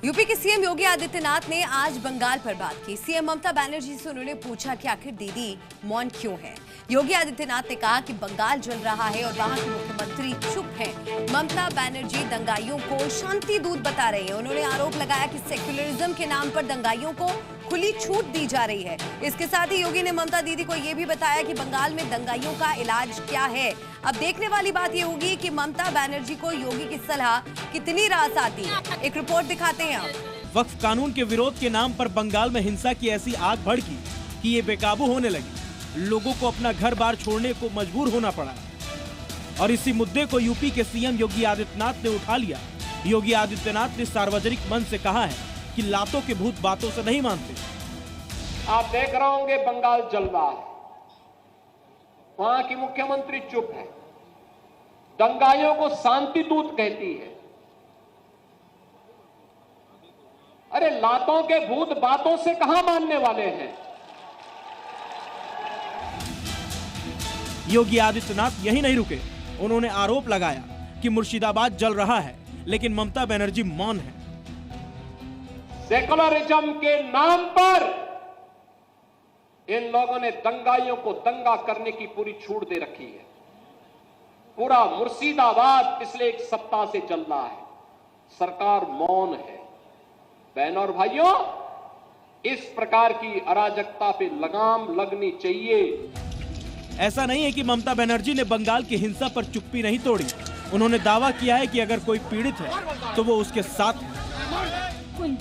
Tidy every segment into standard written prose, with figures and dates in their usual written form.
UP के CM Yogi Adityanath ने आज बंगाल पर बात की। सीएम ममता बनर्जी से उन्होंने पूछा कि आखिर दीदी मौन क्यों है। योगी आदित्यनाथ ने कहा कि बंगाल जल रहा है और वहां के मुख्यमंत्री चुप हैं। ममता बनर्जी दंगाइयों को शांति दूत बता रही हैं। उन्होंने आरोप लगाया कि सेक्युलरिज्म के नाम पर दंगाइयों को खुली छूट दी जा रही है। इसके साथ ही योगी ने ममता दीदी को यह भी बताया कि बंगाल में दंगाइयों का इलाज क्या है। अब देखने वाली बात यह होगी कि ममता बनर्जी को योगी की सलाह कितनी रास आती है। एक रिपोर्ट दिखाते हैं आप। वक्फ कानून के विरोध के नाम पर बंगाल में हिंसा की ऐसी आग भड़की कि ये बेकाबू होने लगी। लोगों को अपना घर बार छोड़ने को मजबूर होना पड़ा और इसी मुद्दे को यूपी के सीएम योगी आदित्यनाथ ने उठा लिया। योगी आदित्यनाथ ने सार्वजनिक मंच से कहा है कि लातों के भूत बातों से नहीं मानते। आप देख रहे होंगे बंगाल जल रहा है, वहां की मुख्यमंत्री चुप है, दंगाइयों को शांति दूत कहती है। अरे लातों के भूत बातों से कहां मानने वाले हैं। योगी आदित्यनाथ यही नहीं रुके। उन्होंने आरोप लगाया कि मुर्शिदाबाद जल रहा है, लेकिन ममता बनर्जी मौन है। सेकुलरिज्म के नाम पर इन लोगों ने दंगाइयों को दंगा करने की पूरी छूट दे रखी है। पूरा मुर्शिदाबाद पिछले एक सप्ताह से चल रहा है, सरकार मौन है। बहनों और भाइयों, इस प्रकार की अराजकता पे लगाम लगनी चाहिए। ऐसा नहीं है कि ममता बनर्जी ने बंगाल की हिंसा पर चुप्पी नहीं तोड़ी। उन्होंने दावा किया है कि अगर कोई पीड़ित है तो वो उसके साथ है।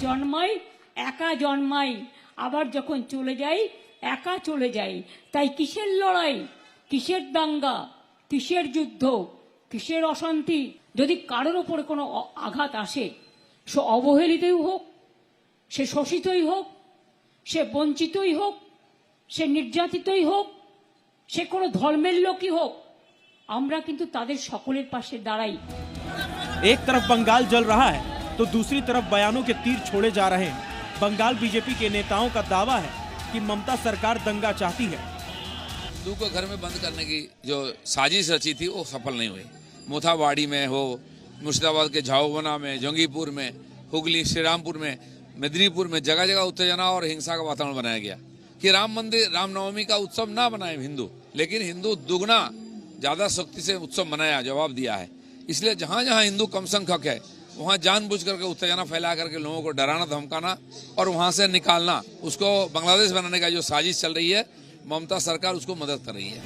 জন্মাই একা জন্মাই আবার যখন চলে যাই একা চলে যাই তাই কিসের লড়াই কিসের দাঙ্গা কিসের যুদ্ধ কিসের অশান্তি যদি কারোর উপরে কোনো আঘাত আসে সে অবহেলিতই হোক সে শোষিতই হোক সে বঞ্চিতই হোক সে নির্যাতিতই হোক সে কোনো ধর্মের লোকই হোক আমরা কিন্তু তাদের সকলের পাশে দাঁড়াই। एक तरफ बंगाल जल रहा है तो दूसरी तरफ बयानों के तीर छोड़े जा रहे हैं। बंगाल बीजेपी के नेताओं का दावा है कि ममता सरकार दंगा चाहती है। हिंदू को घर में बंद करने की जो साजिश रची थी वो सफल नहीं हुई। मोथाबाड़ी में हो, मुर्शिदाबाद के झाओबना में, जंगीपुर में, हुगली, श्रीरामपुर में, मेदिनीपुर में जगह जगह उत्तेजना और हिंसा का वातावरण बनाया गया कि राम मंदिर, रामनवमी का उत्सव ना बनाए हिंदू, लेकिन हिंदू दुगना ज्यादा शक्ति से उत्सव मनाया, जवाब दिया है। इसलिए जहां जहां हिंदू कम संख्यक है वहां जानबूझ करके उत्तेजना फैला करके लोगों को डराना धमकाना और वहां से निकालना, उसको बांग्लादेश बनाने का जो साजिश चल रही है, ममता सरकार उसको मदद कर रही है।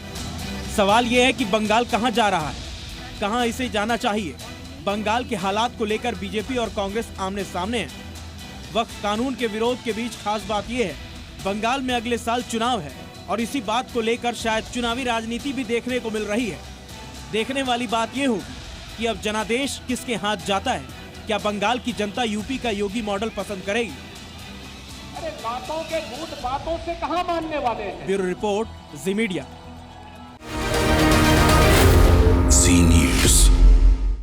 सवाल ये है कि बंगाल कहां जा रहा है, कहां इसे जाना चाहिए। बंगाल के हालात को लेकर बीजेपी और कांग्रेस आमने सामने है। वक्फ कानून के विरोध के बीच खास बात यह है, बंगाल में अगले साल चुनाव है और इसी बात को लेकर शायद चुनावी राजनीति भी देखने को मिल रही है। देखने वाली बात यह होगी कि अब जनादेश किसके हाथ जाता है। क्या बंगाल की जनता यूपी का योगी मॉडल पसंद करेगी? अरे बातों के भूत बातों से कहां मानने वाले हैं। ब्यूरो रिपोर्ट, जी मीडिया।